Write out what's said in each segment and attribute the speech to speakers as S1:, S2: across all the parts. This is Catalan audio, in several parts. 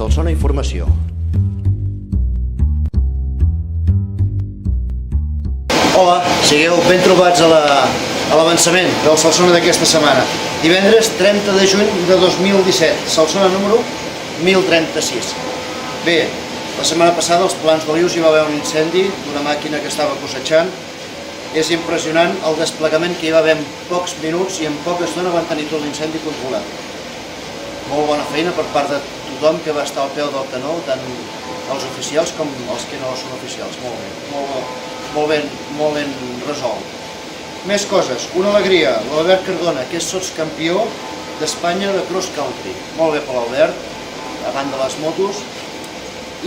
S1: Solsona Informació. Hola, sigueu ben trobats a l'avançament del Solsona d'aquesta setmana. Divendres 30 de juny de 2017, Solsona número 1036. Bé, la setmana passada als Plans d'Olius hi va haver un incendi d'una màquina que estava cosetjant. És impressionant el desplegament que hi va haver en pocs minuts i en poca estona van tenir tot l'incendi controlat. Molt bona feina per part de tothom que va estar al peu del canó, tant els oficials com els que no són oficials. Molt ben resolt. Més coses, una alegria, l'Albert Cardona, que és sotscampió d'Espanya de cross country. Molt bé per l'Albert, davant de les motos.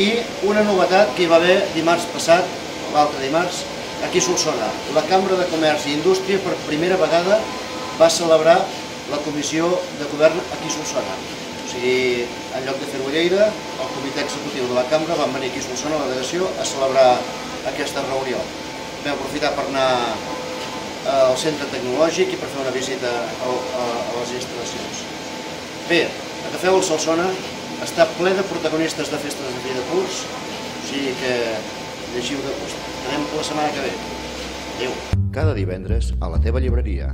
S1: I una novetat que hi va haver dimarts passat, l'altre dimarts, aquí a Solsona. La Cambra de Comerç i Indústria per primera vegada va celebrar la comissió de govern aquí a Solsona. O sigui, en lloc de fer-ho a Lleida, el comitè executiu de la Cambra va venir aquí a Solsona, a la delegació, a celebrar aquesta reunió. Vam aprofitar per anar al centre tecnològic i per fer una visita a les instal·lacions. Bé, Agafeu el Solsona, està ple de protagonistes de festes de fi de curs, o sigui que llegiu de gust. Anem la setmana que ve. Adéu.
S2: Cada divendres a la teva llibreria.